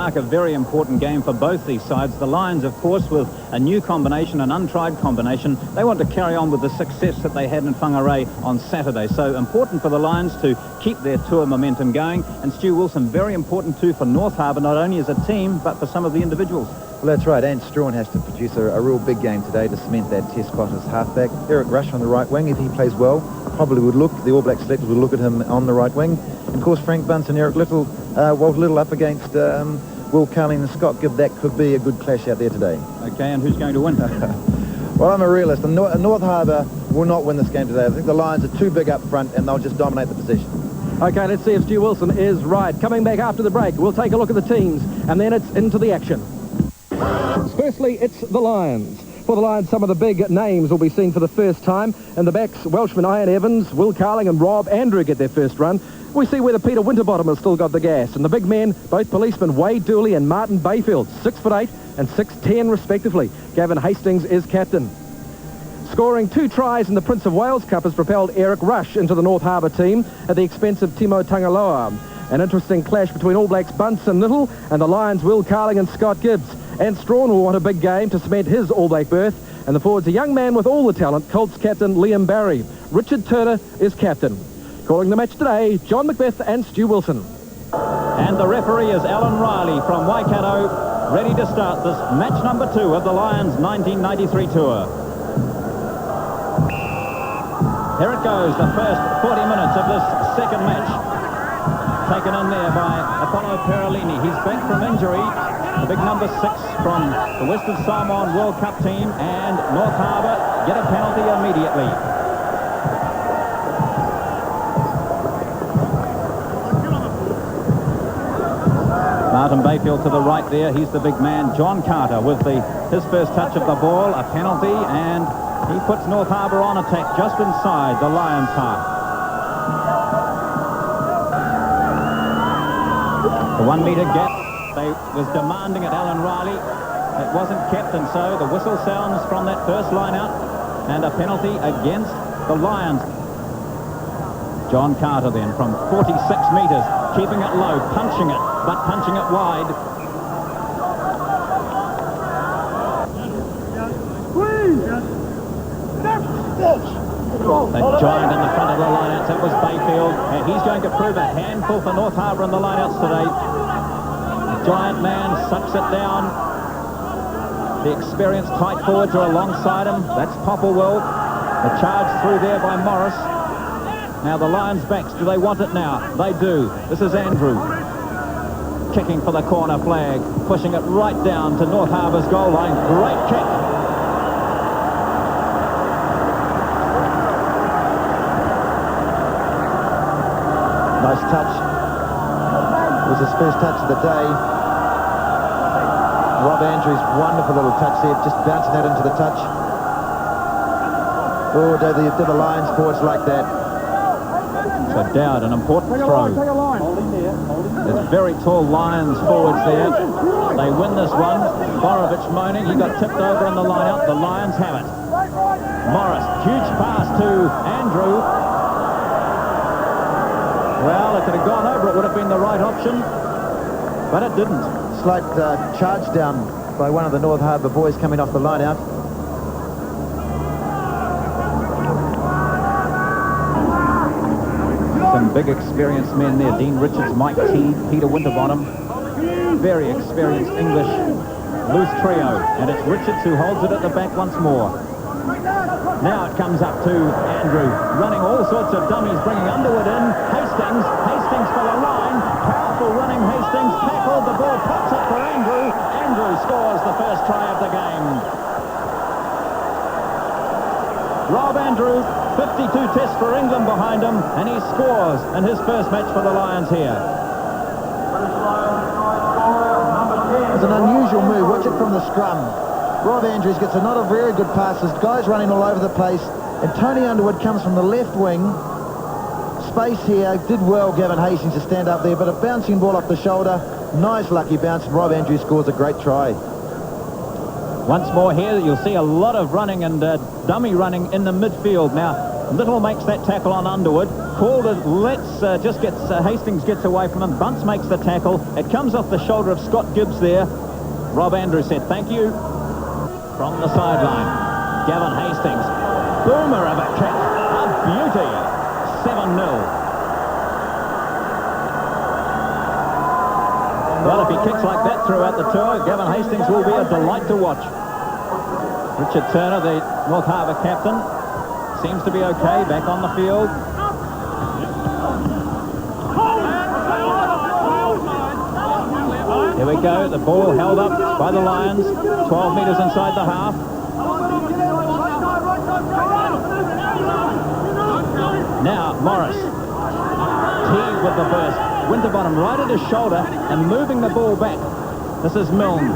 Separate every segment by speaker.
Speaker 1: Mark, a very important game for both these sides. The Lions, of course, with a new combination, an untried combination. They want to carry on with the success that they had in Whangarei on Saturday. So important for the Lions to keep their tour momentum going. And Stu Wilson, very important too for North Harbour, not only as a team, but for some of the individuals.
Speaker 2: Well, that's right. And Strawn has to produce a real big game today to cement that test spot as halfback. Eric Rush on the right wing, if he plays well, probably would look, the All Black selectors would look at him on the right wing. And of course, Frank Bunce and Eric Little, Walter Little up against Will Carling and Scott Gibbs. That could be a good clash out there today.
Speaker 1: Okay, and who's going to win?
Speaker 2: Well, I'm a realist. North Harbour will not win this game today. I think the Lions are too big up front and they'll just dominate the possession.
Speaker 3: Okay, let's see if Stu Wilson is right. Coming back after the break, we'll take a look at the teams, and then it's into the action. Firstly, it's the Lions. For the Lions, some of the big names will be seen for the first time. And the backs, Welshman Ian Evans, Will Carling and Rob Andrew get their first run. We see whether Peter Winterbottom has still got the gas. And the big men, both policemen Wade Dooley and Martin Bayfield, 6'8" and 6'10" respectively. Gavin Hastings is captain. Scoring 2 tries in the Prince of Wales Cup has propelled Eric Rush into the North Harbour team at the expense of Timo Tangaloa. An interesting clash between All Blacks Bunce and Little and the Lions Will Carling and Scott Gibbs. And Strawn will want a big game to cement his All Black berth. And the forward's a young man with all the talent, Colts captain Liam Barry. Richard Turner is captain. Calling the match today, John Macbeth and Stu Wilson.
Speaker 1: And the referee is Alan Riley from Waikato, ready to start this match number 2 of the Lions 1993 tour. Here it goes, the first 40 minutes of this second match. Taken in there by Apollo Perolini. He's back from injury. The big number 6 from the Western Samoan World Cup team, and North Harbour get a penalty immediately. Martin Bayfield to the right there. He's the big man. John Carter with his first touch of the ball, a penalty, and he puts North Harbour on attack just inside the Lions' half. The 1 metre gap they was demanding at Alan Riley. It wasn't kept, and so the whistle sounds from that first line out, and a penalty against the Lions. John Carter then from 46 metres, keeping it low, punching it, but punching it wide. The giant in the front of the lineouts, that was Bayfield, and he's going to prove a handful for North Harbour in the lineouts today. The giant man sucks it down. The experienced tight forwards are alongside him. That's Popplewell. The charge through there by Morris. Now the Lions' backs, do they want it now? They do. This is Andrew. Kicking for the corner flag, pushing it right down to North Harbour's goal line. Great kick.
Speaker 2: Nice touch. It was his first touch of the day. Rob Andrews, wonderful little touch there, just bouncing that into the touch. Oh, do the Lions forwards like that?
Speaker 1: So Dowd, an important throw. There's very tall Lions forwards there. They win this one. Borovich moaning. He got tipped over in the line-out. The Lions have it. Morris, huge pass to Andrew. Well, if it had gone over, it would have been the right option, but it didn't.
Speaker 2: Slight charge down by one of the North Harbour boys coming off the line-out.
Speaker 1: Some big experienced men there. Dean Richards, Mike Teague, Peter Winterbottom. Very experienced English loose trio. And it's Richards who holds it at the back once more. Now it comes up to Andrew, running all sorts of dummies, bringing Underwood in. Hastings for the line. Powerful running Hastings, tackled, the ball pops up for Andrew. Andrew scores the first try of the game. Rob Andrew, 52 tests for England behind him, and he scores in his first match for the Lions here.
Speaker 2: It's an unusual move. Watch it from the scrum. Rob Andrews gets another very good pass. There's guys running all over the place, and Tony Underwood comes from the left wing. Space here, did well Gavin Hastings to stand up there, but a bouncing ball off the shoulder. Nice lucky bounce, and Rob Andrews scores a great try.
Speaker 1: Once more here, you'll see a lot of running and dummy running in the midfield. Now, Little makes that tackle on Underwood. Called it, Hastings gets away from him. Bunce makes the tackle. It comes off the shoulder of Scott Gibbs there. Rob Andrews said, thank you. From the sideline, Gavin Hastings. Boomer of a kick. A beauty. 7-0. Well, if he kicks like that throughout the tour, Gavin Hastings will be a delight to watch. Richard Turner, the North Harbour captain, seems to be okay, back on the field. Here we go, the ball held up by the Lions, 12 metres inside the half. Now, Morris. Teague with the burst. Winterbottom right at his shoulder and moving the ball back. This is Milne.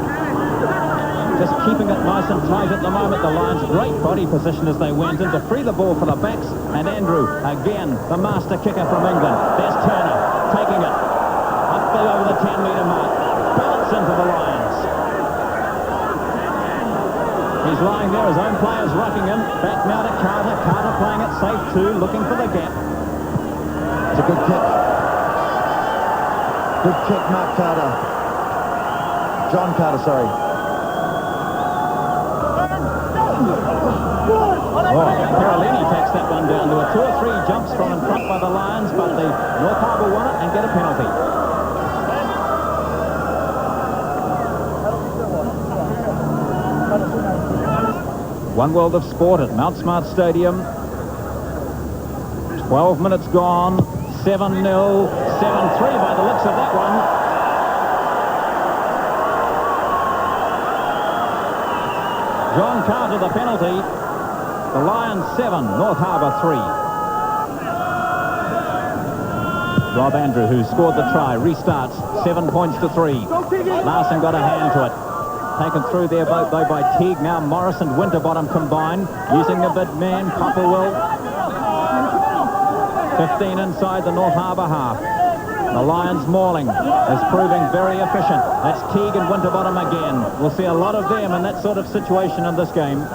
Speaker 1: Just keeping it nice and tight at the moment. The Lions, great body position as they went in to free the ball for the backs. And Andrew, again, the master kicker from England. There's Turner, taking it. Up there over the 10-metre mark. Belts into the Lions. He's lying there, his own players rocking him. Back now to Carter. Carter playing it safe too, looking for the gap.
Speaker 2: It's a good kick. Good kick, Mark Carter. John Carter, sorry.
Speaker 1: Carolini takes that one down to a 2 or 3 jumps from in front by the Lions, but the North Harbour won it and get a penalty. One World of Sport at Mount Smart Stadium. 12 minutes gone. 7-0. 7-3 by the looks of that one. John Carter the penalty. The Lions 7, North Harbour 3. Rob Andrew, who scored the try, restarts 7 points to 3. Larson got a hand to it. Taken through there though by Teague. Now Morris and Winterbottom combined, using the big man, Popplewell. 15 inside the North Harbour half. The Lions mauling is proving very efficient. That's Teague and Winterbottom again. We'll see a lot of them in that sort of situation in this game.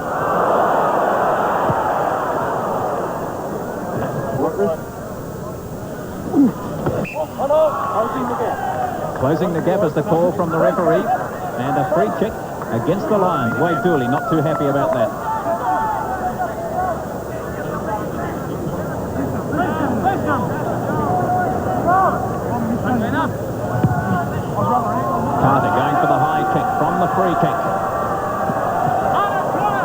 Speaker 1: Closing the gap is the call from the referee, and a free kick against the Lions. Wade Dooley not too happy about that. Carter going for the high kick from the free kick.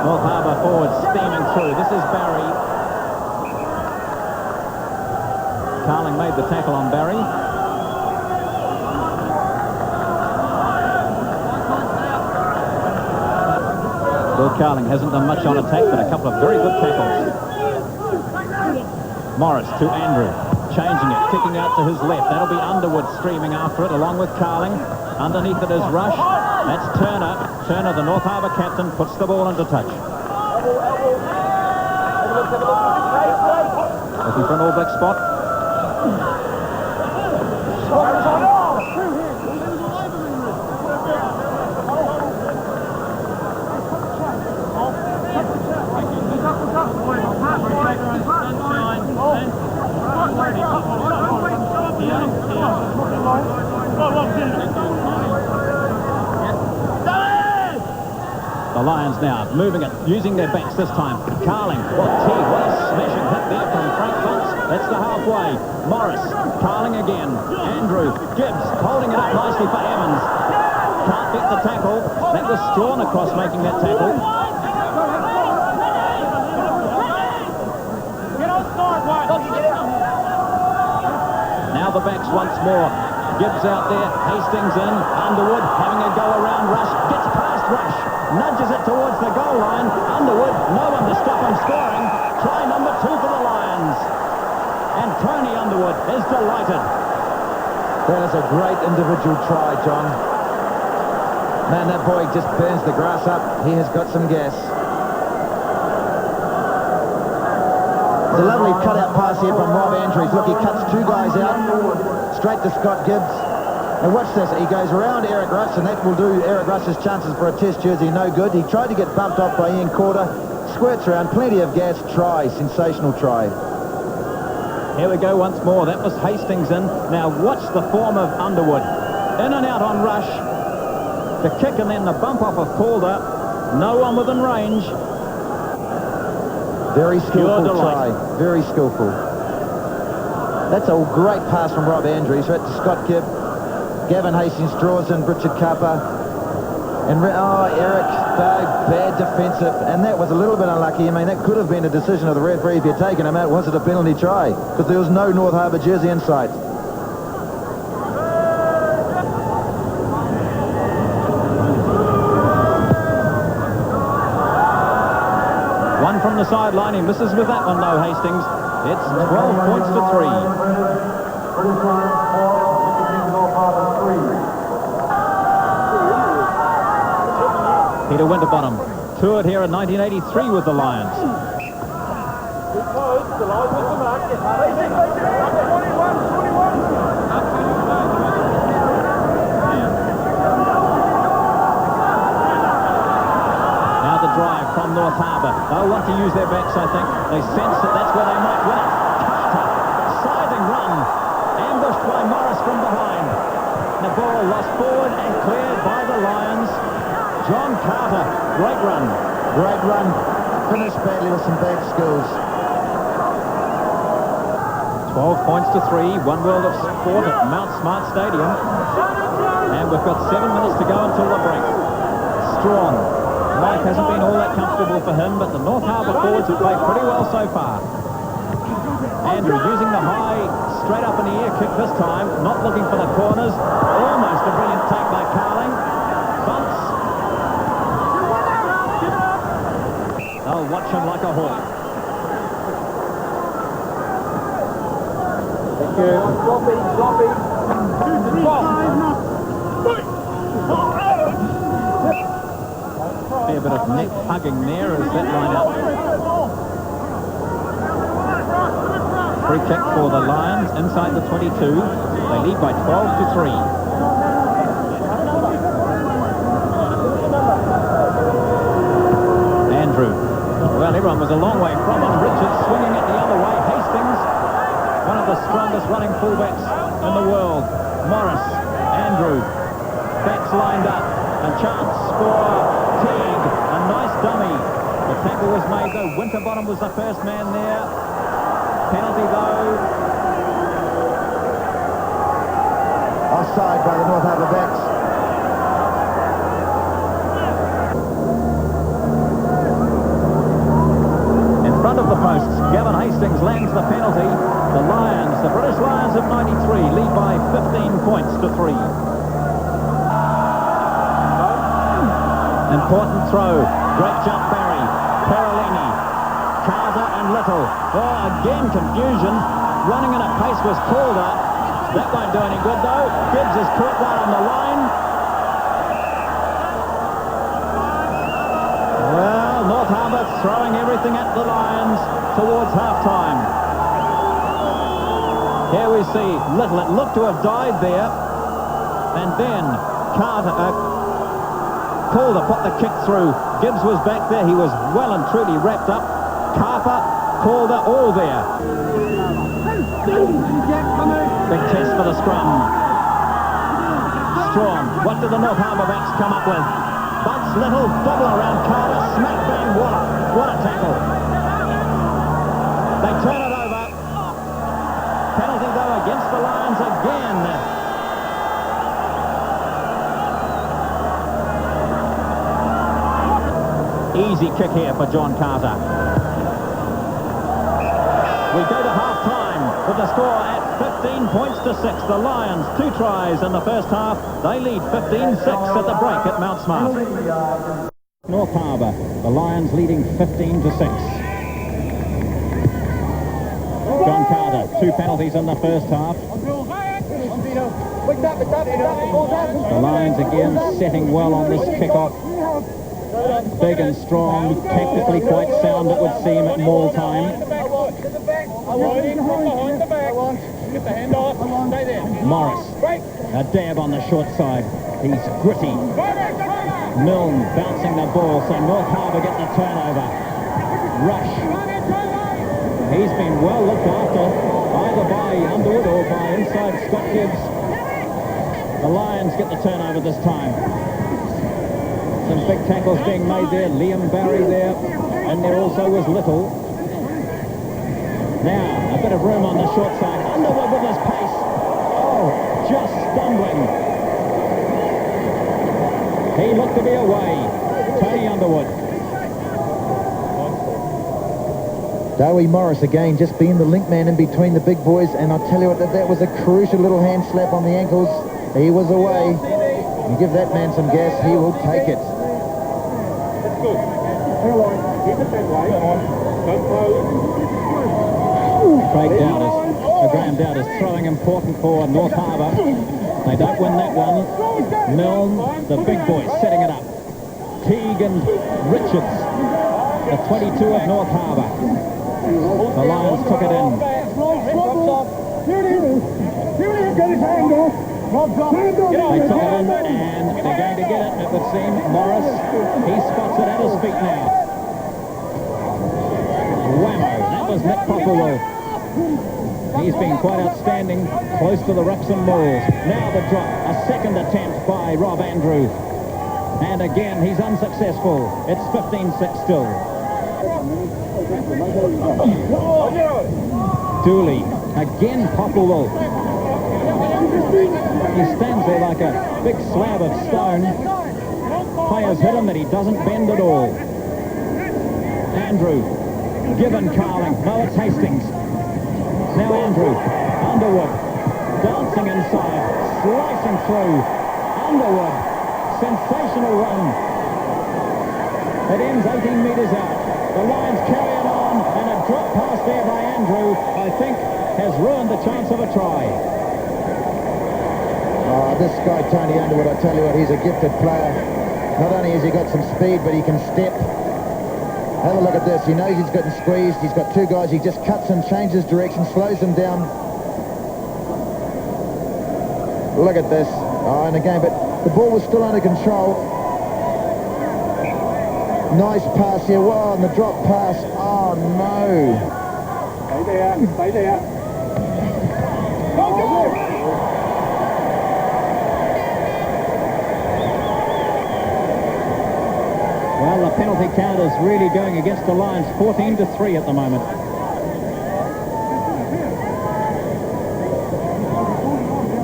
Speaker 1: North Harbour forward steaming through. This is Barry. Carling made the tackle on Barry. Bill Carling hasn't done much on attack, but a couple of very good tackles. Morris to Andrew, changing it, kicking out to his left. That'll be Underwood streaming after it, along with Carling. Underneath it is Rush. That's Turner. Turner, the North Harbour captain, puts the ball into touch. Looking for an All Black spot. The Lions now moving it, using their backs this time. Carling, what a smashing hit there from Frank Bunce. That's the halfway. Morris, Carling again. Andrew, Gibbs holding it up nicely for Evans. Can't beat the tackle. That was Strawn across making that tackle. Now the backs once more. Gibbs out there, Hastings in, Underwood having a go around Rush, gets past Rush, nudges it towards the goal line. Underwood, no one to stop him scoring. Try number 2 for the Lions. And Tony Underwood is delighted.
Speaker 2: That is a great individual try, John. Man, that boy just burns the grass up. He has got some gas. It's a lovely cut-out pass here from Rob Andrews. Look, he cuts 2 guys out, straight to Scott Gibbs. And watch this, he goes around Eric Rush, and that will do Eric Rush's chances for a test jersey no good. He tried to get bumped off by Ian Corder, squirts around, plenty of gas, try, sensational try.
Speaker 1: Here we go once more. That was Hastings in. Now watch the form of Underwood. In and out on rush. The kick and then the bump off of Calder. No one within range.
Speaker 2: Very skillful try. Very skillful. That's a great pass from Rob Andrews right to Scott Gibb. Gavin Hastings draws in Richard Kappa. And Eric, bad defensive. And that was a little bit unlucky. I mean, that could have been a decision of the referee if you'd taken him out. Was it a penalty try? Because there was no North Harbour jersey in sight.
Speaker 1: One from the sideline. He misses with that one, though, Hastings. It's 12 points to 3. Peter Winterbottom toured here in 1983 with the Lions. Now the drive from North Harbour. They'll want to use their backs, I think. They sense that that's where they might win it. Carter, sliding run, ambushed by Morris from behind. The ball lost forward and cleared by the Lions. John Carter, great run.
Speaker 2: Great run. Finished badly with some bad skills.
Speaker 1: 12 points to 3. One World of Sport at Mount Smart Stadium. And we've got 7 minutes to go until the break. Strong. Life hasn't been all that comfortable for him, but the North Harbour forwards have played pretty well so far. Andrew using the high, straight up in the air kick this time, not looking for the corners. Almost a brilliant take by Carling. Bunts. They'll watch him like a hawk. Thank you. Sloppy. Fair bit of neck hugging there as that line out. Free kick for the Lions inside the 22. They lead by 12 to 3. Andrew. Well, everyone was a long way from him. Richards swinging it the other way. Hastings, one of the strongest running fullbacks in the world. Morris, Andrew, backs lined up. A chance for Teague. A nice dummy. The tackle was made though. Winterbottom was the first man there. Penalty though.
Speaker 2: Offside by the North Harbour backs.
Speaker 1: In front of the posts, Gavin Hastings lands the penalty. The Lions, the British Lions of 93, lead by 15 points to 3. Important throw. Great jump, Barry. Perolini. Carter and Little. Oh, again confusion. Running in at pace was Calder. That won't do any good though. Gibbs has caught one on the line. Well, North Harbour throwing everything at the Lions towards half-time. Here we see Little. It looked to have died there. And then Calder put the kick through. Gibbs was back there. He was well and truly wrapped up. Carper, Calder, all there. Big test for the scrum. Strong. What did the North Harbour backs come up with? Bunts, Little, double around Carter, smack bang, Waller. What a tackle. They turn it over. Penalty though against the Lions again. Easy kick here for John Carter. We go to half-time with the score at 15 points to 6. The Lions, 2 tries in the first half. They lead 15-6 at the break at Mount Smart. North Harbour, the Lions leading 15 to 6. John Carter, 2 penalties in the first half. The Lions again setting well on this kick-off. Big and strong, tactically quite sound it would seem at maul time. Morris, a dab on the short side. He's gritty. Milne bouncing the ball, so North Harbour get the turnover. Rush. He's been well looked after, either by Underwood or by inside Scott Gibbs. The Lions get the turnover this time. Some big tackles being made there. Liam Barry there. And there also was Little. Now, a bit of room on the short side. Underwood with his pace. Oh, just stumbling. He looked to be away. Tony Underwood.
Speaker 2: Dowie Morris again, just being the link man in between the big boys, and I'll tell you what, that was a crucial little hand slap on the ankles. He was away. You give that man some gas, he will take it.
Speaker 4: That's good. Keep it that way. Don't
Speaker 1: Craig Dowd Graham Dowd is throwing important for North Harbour. They don't win that one. Milne, the big boys, setting it up. Teague and Richards, the 22 of North Harbour. The Lions took it in. They took it in, and they're going to get it, it would seem. Morris, he spots it at his feet now. Whammo, that was Nick Popplewell. He's been quite outstanding, close to the Wrexham Moors. Now the drop, a second attempt by Rob Andrew. And again, he's unsuccessful. It's 15-6 still. Dooley, again Popplewell. He stands there like a big slab of stone. Players hit him, but he doesn't bend at all. Andrew, Gibbon Carling, no, it's Hastings. Now Andrew, Underwood, dancing inside, slicing through. Underwood, sensational run. It ends 18 metres out. The Lions carry it on, and a drop pass there by Andrew, I think, has ruined the chance of a try.
Speaker 2: Oh, this guy, Tony Underwood, I tell you what, he's a gifted player. Not only has he got some speed, but he can step. Have a look at this. He knows he's getting squeezed. He's got two guys. He just cuts and changes direction, slows them down. Look at this. Oh, and again, but the ball was still under control. Nice pass here. Wow, and the drop pass. Oh, no.
Speaker 4: Stay there. Stay there. Go, go!
Speaker 1: Well, the penalty count is really going against the Lions, 14-3 at the moment.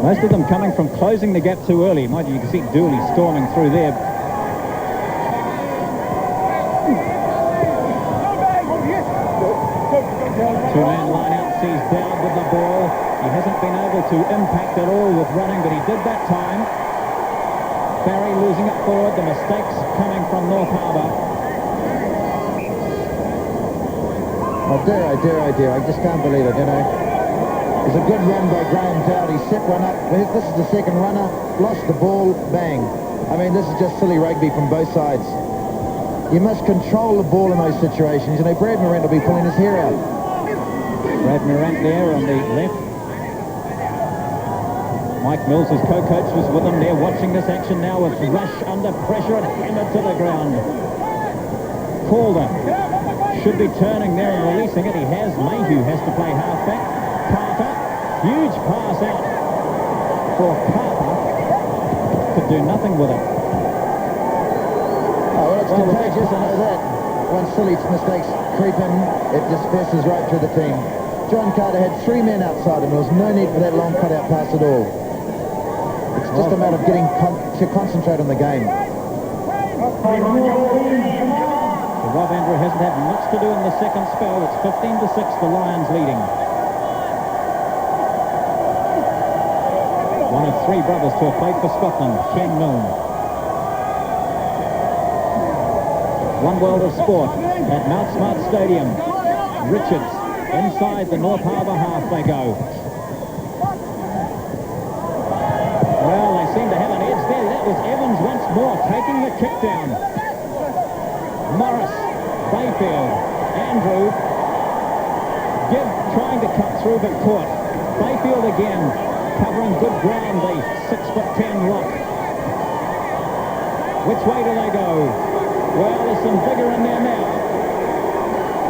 Speaker 1: Most of them coming from closing the gap too early. Mind you, you can see Dooley storming through there. Two-man line out sees Dowd with the ball. He hasn't been able to impact at all with running, but he did that time. Barry losing it forward, the mistakes coming from North Harbour.
Speaker 2: Oh, dear, I just can't believe it, you know. It's a good run by Graham Dowd. He set one up. This is the second runner. Lost the ball. Bang. I mean, this is just silly rugby from both sides. You must control the ball in those situations. You know, Brad Morant will be pulling his hair out.
Speaker 1: Brad Morant there on the left. Mike Mills, his co-coach, was with him there watching this action now with Rush under pressure and hammered to the ground. Calder should be turning there and releasing it. He has. Mayhew has to play halfback. Carter, huge pass out for Carter. Could do nothing with it.
Speaker 2: Oh, well, it's contagious, I know that. Once silly mistakes creep in, it disperses right through the team. John Carter had three men outside him. There was no need for that long cut-out pass at all. It's just a matter of getting to concentrate on the game.
Speaker 1: Rob Andrew hasn't had much to do in the second spell. It's 15-6, the Lions leading. One of three brothers to have played for Scotland, Ken Milne. One world of sport at Mount Smart Stadium. Richards, inside the North Harbour half they go. Well, they seem to have an edge there. That was Evans once more taking the kick down. Morris, Bayfield, Andrew, Gibbs trying to cut through but caught. Bayfield again, covering good ground, the 6'10" lock. Which way do they go? Well, there's some vigour in there now.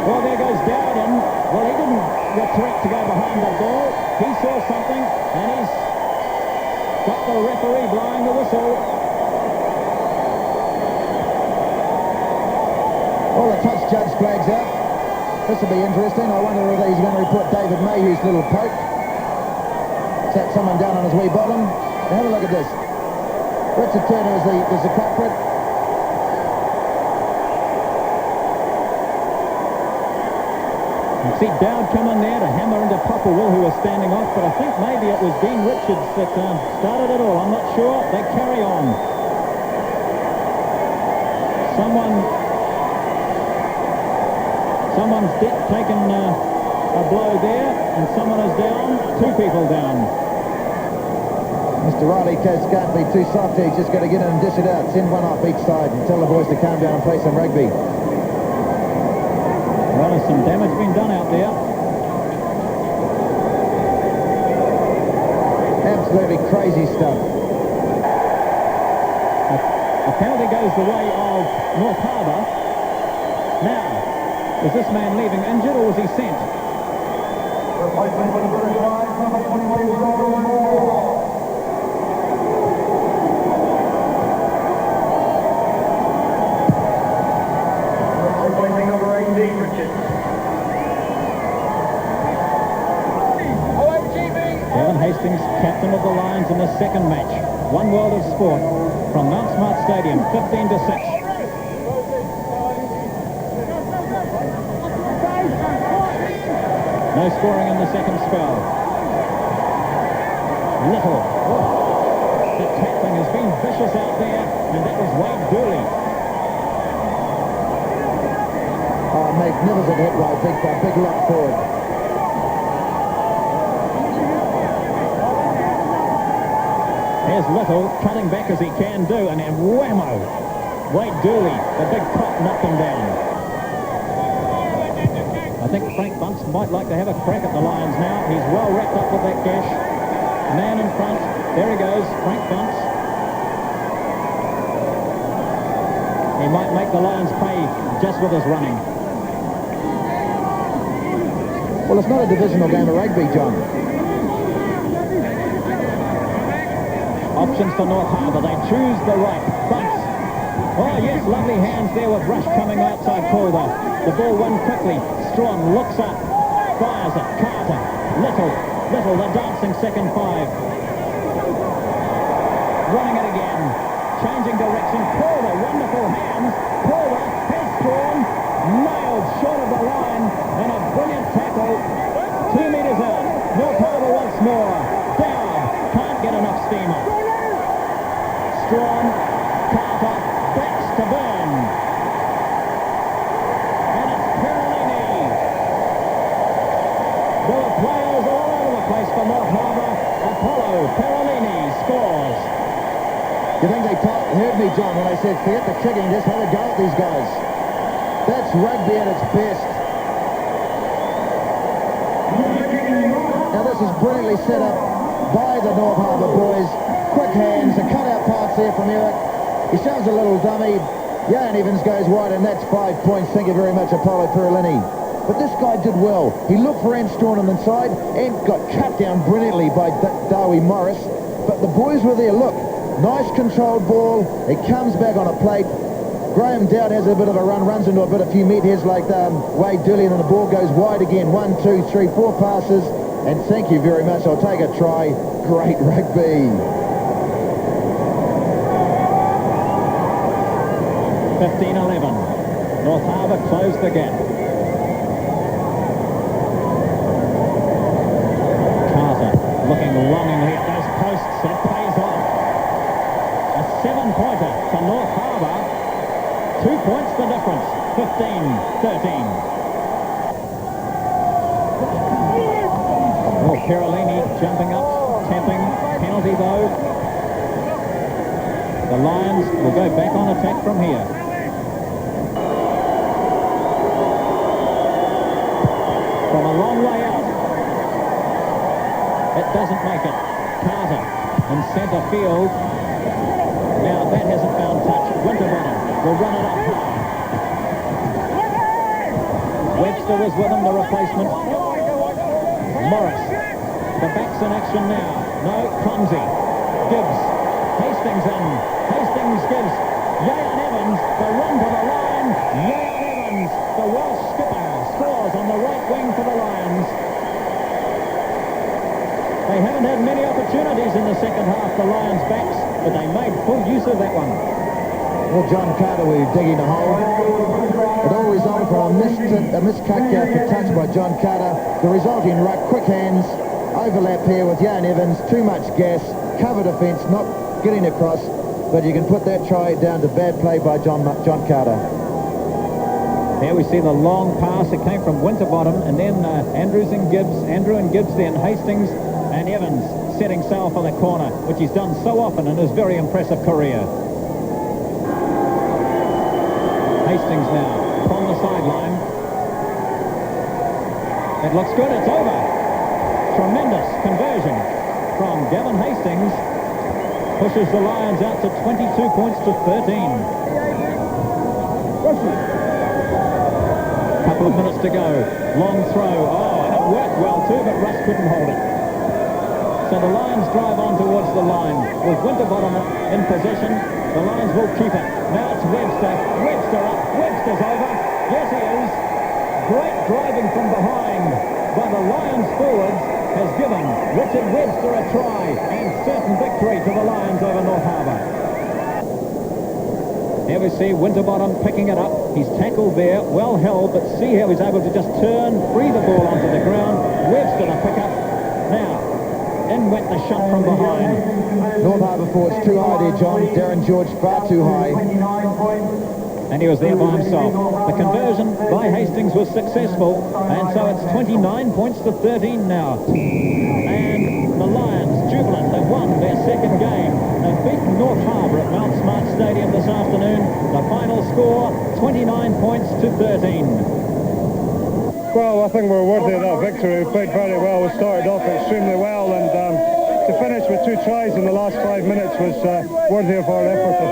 Speaker 1: Well, there goes Dowden. Well, he didn't retreat to go behind the ball. He saw something, and he's got the referee blowing the whistle.
Speaker 2: Well, the touch judge flags out. This will be interesting. I wonder whether he's going to report David Mayhew's little poke. Sat someone down on his wee bottom. Now have a look at this. Richard Turner is the culprit.
Speaker 1: You see Dowd come in there to hammer into Popplewell, who was standing off, but I think maybe it was Dean Richards that started it all. I'm not sure. They carry on. Someone's taken a blow there, and someone is down. 2 people down.
Speaker 2: Mr. Riley can't be too soft here. He's just got to get in and dish it out. Send one off each side and tell the boys to calm down and play some rugby.
Speaker 1: Well, there's some damage been done out there.
Speaker 2: Absolutely crazy stuff.
Speaker 1: A penalty goes the way of North Harbour. Now, is this man leaving injured or was he sent? Captain of the Lions in the second match. One World of Sport from Mount Smart Stadium, 15-6. No scoring in the second spell. Little. The tackling has been vicious out there, and that was Wade Dooley.
Speaker 2: Oh, magnificent hit by big lock forward.
Speaker 1: Here's Little cutting back as he can do, and then whammo! Wade Dooley, the big cop, knocked him down. I think Frank Bunce might like to have a crack at the Lions now. He's well wrapped up with that gash. Man in front. There he goes, Frank Bunce. He might make the Lions pay just with his running.
Speaker 2: Well, it's not a divisional game of rugby, John.
Speaker 1: Options for North Harbour. They choose the right. Bunce. Oh, yes, lovely hands there with Rush coming outside Calder. The ball won quickly. Strong looks up. Fires it. Carter. Little, the dancing second 5. Running it again. Changing direction. Calder, wonderful hands. Calder has drawn. Nailed short of the line. And a brilliant tackle. 2 metres out. North Harbour once more. Dowd can't get enough steam up. Strong, Carter, backs to Byrne. And it's Perolini. There were players all over the place for North Harbour. Apollo, Perolini scores.
Speaker 2: You think they heard me, John, when I said forget the kicking, just have a go at these guys. That's rugby at its best. Now this is brilliantly set up by the North Harbour boys. Quick hands, a cut-out pass there from Eric. He shoves a little dummy. Jan Evans goes wide, and that's 5 points. Thank you very much, Apollo Perolini. But this guy did well. He looked for Ant Strawn on the side. Ant got cut down brilliantly by Darby Morris. But the boys were there. Look, nice controlled ball. It comes back on a plate. Graham Dowd has a bit of a run, runs into a few meatheads like Wade Dooley, and then the ball goes wide again. 1, 2, 3, 4 passes. And thank you very much. I'll take a try. Great rugby.
Speaker 1: 15-11. North Harbour closed the gap. Carter looking longingly at those posts. It pays off. A 7-pointer for North Harbour. 2 points the difference. 15-13. Oh, Perolini jumping up, tapping. Penalty though. The Lions will go back on attack from here. From a long way out. It doesn't make it. Carter in centre field. Now that hasn't found touch. Winterbottom will run it up high. Webb was with him, the replacement. Morris. The back's in action now. No, clumsy. Gibbs. Hastings in. Hastings gives. Yayan Evans, the run to the line. Yayan Evans, the Welsh skipper, scores on the right wing for the Lions. They haven't had many opportunities in the second half, the Lions backs, but they made full use of that one.
Speaker 2: Well, John Carter, we're digging a hole. It all resulted from a miscut for touch by John Carter. The resulting ruck, quick hands, overlap here with Yayan Evans, too much gas, cover defence, not getting across, but you can put that try down to bad play by John Carter.
Speaker 1: There we see the long pass. It came from Winterbottom, and then Andrew and Gibbs, then Hastings and Evans setting sail for the corner, which he's done so often in his very impressive career. Hastings now from the sideline. It looks good. It's over. Tremendous conversion from Gavin Hastings. Pushes the Lions out to 22 points to 13. Couple of minutes to go. Long throw. Oh, and it worked well too, but Russ couldn't hold it. So the Lions drive on towards the line. With Winterbottom in possession, the Lions will keep it. Now it's Webster. Webster up. Webster's over. Yes, he is. Great driving from behind by the Lions forwards has given Richard Webster a try and certain victory to the Lions over North Harbour. Here we see Winterbottom picking it up. He's tackled there, well held, but see how he's able to just turn, free the ball onto the ground. Webster to pick up. Now, in went the shot from behind.
Speaker 2: North Harbour forwards too high there, John. Darren George far too high.
Speaker 1: And he was there by himself. The conversion by Hastings was successful, and so it's 29 points to 13 now. And the Lions, jubilant, they've won their second game. They've beaten North Harbour at Mount Smart Stadium this afternoon. The final score, 29 points to 13.
Speaker 4: Well, I think we're worthy of that victory. We played very well. We started off extremely well, and to finish with 2 tries in the last 5 minutes was worthy of our effort.